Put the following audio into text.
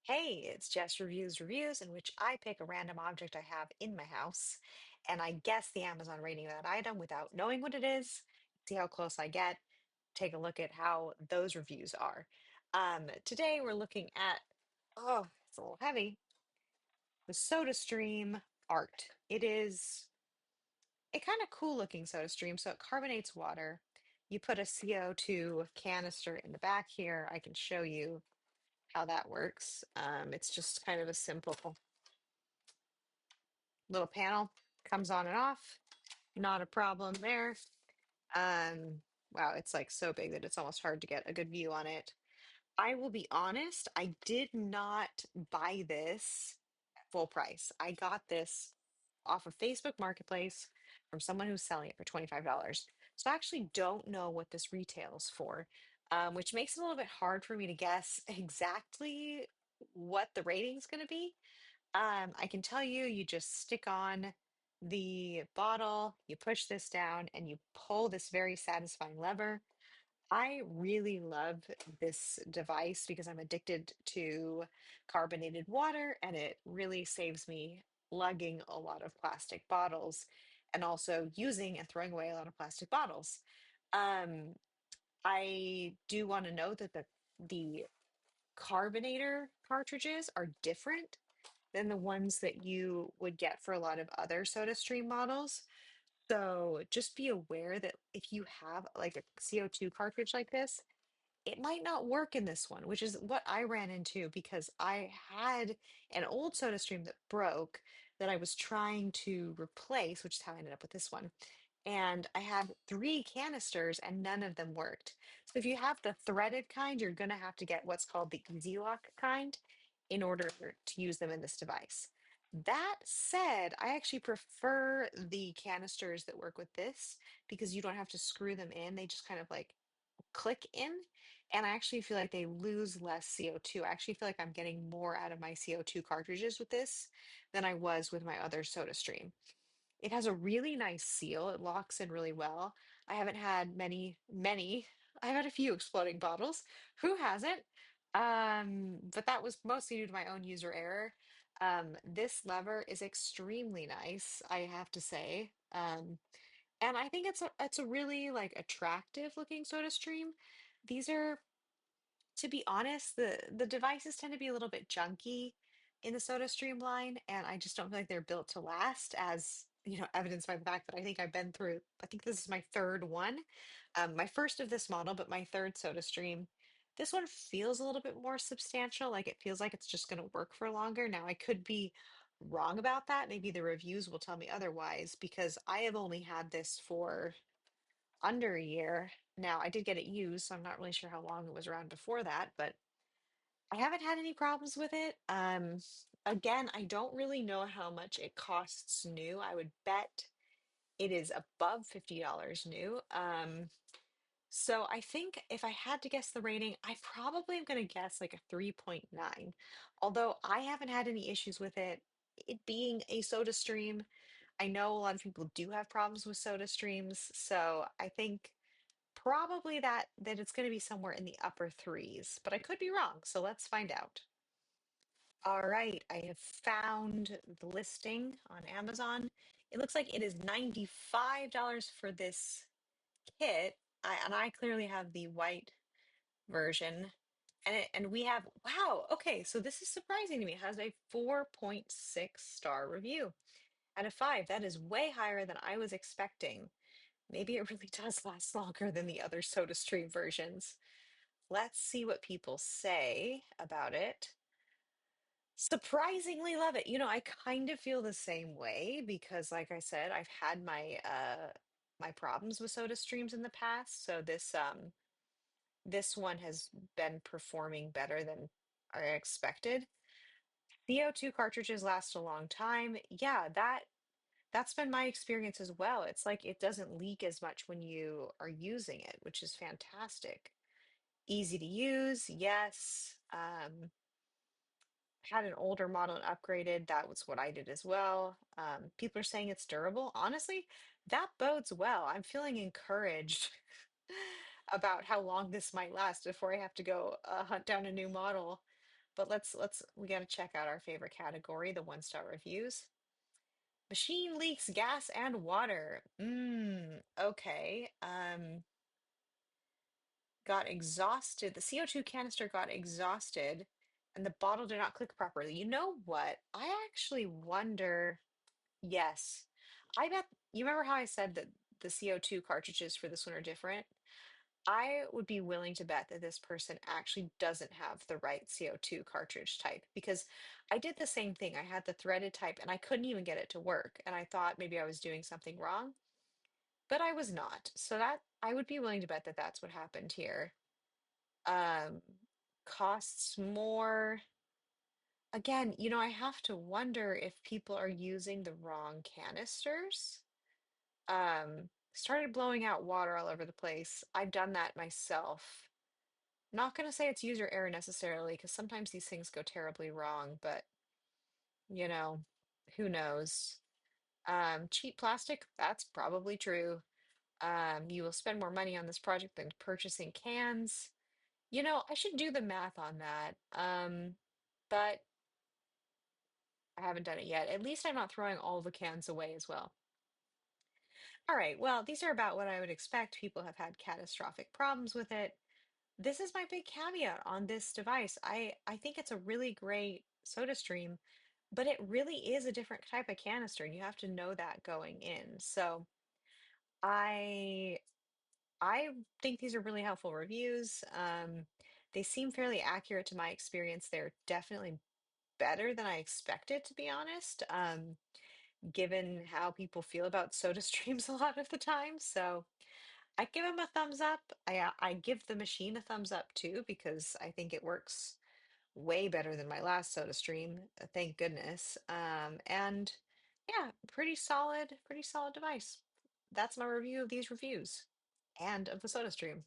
Hey, it's Jess Reviews, in which I pick a random object I have in my house and I guess the Amazon rating of that item without knowing what it is, see how close I get, take a look at how those reviews are. Today we're looking at, oh, it's a little heavy, the SodaStream ART. It is a kind of cool looking SodaStream, so it carbonates water. You put a CO2 canister in the back here. I can show you how that works. It's just kind of a simple little panel, comes on and off, not a problem there. Wow, it's like so big that it's almost hard to get a good view on it. I will be honest, I did not buy this at full price. I got this off of Facebook Marketplace from someone who's selling it for $25. So I actually don't know what this retails for, which makes it a little bit hard for me to guess exactly what the rating's going to be. I can tell you, you just stick on the bottle, you push this down, and you pull this very satisfying lever. I really love this device because I'm addicted to carbonated water, and it really saves me lugging a lot of plastic bottles and also using and throwing away a lot of plastic bottles. Um, I do want to note that the carbonator cartridges are different than the ones that you would get for a lot of other SodaStream models. So just be aware that if you have like a CO2 cartridge like this, it might not work in this one, which is what I ran into because I had an old SodaStream that broke that I was trying to replace, which is how I ended up with this one. And I had three canisters and none of them worked. So if you have the threaded kind, you're going to have to get what's called the Easy Lock kind in order to use them in this device. That said, I actually prefer the canisters that work with this because you don't have to screw them in. They just kind of like click in, and I actually feel like they lose less CO2. I actually feel like I'm getting more out of my CO2 cartridges with this than I was with my other SodaStream. It has a really nice seal. It locks in really well. I haven't had many. I've had a few exploding bottles. Who hasn't? But that was mostly due to my own user error. This lever is extremely nice, I have to say. And I think it's a really like attractive looking soda stream. These are, to be honest, the devices tend to be a little bit junky in the soda stream line, and I just don't feel like they're built to last, as evidenced by the fact that I think this is my third one. My first of this model, but my third soda stream. This one feels a little bit more substantial, like it feels like it's just going to work for longer. Now, I could be wrong about that. Maybe the reviews will tell me otherwise, because I have only had this for under a year. Now, I did get it used, so I'm not really sure how long it was around before that, but I haven't had any problems with it. Again, I don't really know how much it costs new. I would bet it is above $50 new. So I think if I had to guess the rating, I probably am going to guess like a 3.9. Although I haven't had any issues with it. It being a soda stream, I know a lot of people do have problems with soda streams, so I think probably that it's going to be somewhere in the upper threes, but I could be wrong, so let's find out. All right, I have found the listing on Amazon. It looks like it is $95 for this kit. And I clearly have the white version. And we have, wow, okay, so this is surprising to me. It has a 4.6 star review out of 5. That is way higher than I was expecting. Maybe it really does last longer than the other SodaStream versions. Let's see what people say about it. Surprisingly love it. I kind of feel the same way because like I said, I've had my problems with soda streams in the past. So this one has been performing better than I expected. CO2 cartridges last a long time. Yeah, that's been my experience as well. It's like it doesn't leak as much when you are using it, which is fantastic. Easy to use, yes. Had an older model and upgraded. That was what I did as well. People are saying it's durable. Honestly, that bodes well. I'm feeling encouraged about how long this might last before I have to go hunt down a new model. But we got to check out our favorite category, the one-star reviews. Machine leaks gas and water. Okay. Got exhausted. The CO2 canister got exhausted and the bottle did not click properly. You know what? I actually wonder. Yes. I bet you remember how I said that the CO2 cartridges for this one are different? I would be willing to bet that this person actually doesn't have the right CO2 cartridge type because I did the same thing. I had the threaded type and I couldn't even get it to work. And I thought maybe I was doing something wrong, but I was not. So that I would be willing to bet that that's what happened here. Um, Costs more. Again, I have to wonder if people are using the wrong canisters. Started blowing out water all over the place. I've done that myself. Not going to say it's user error necessarily, because sometimes these things go terribly wrong, but you know, who knows? Cheap plastic, that's probably true. You will spend more money on this project than purchasing cans. I should do the math on that. But I haven't done it yet. At least I'm not throwing all the cans away as well. All right, well, these are about what I would expect. People have had catastrophic problems with it. This is my big caveat on this device. I think it's a really great SodaStream, but it really is a different type of canister, and you have to know that going in. So I I think these are really helpful reviews. They seem fairly accurate to my experience. They're definitely better than I expected, to be honest, given how people feel about soda streams a lot of the time. So I give them a thumbs up. I give the machine a thumbs up too because I think it works way better than my last soda stream. Thank goodness. And yeah, pretty solid device. That's my review of these reviews and of the soda stream.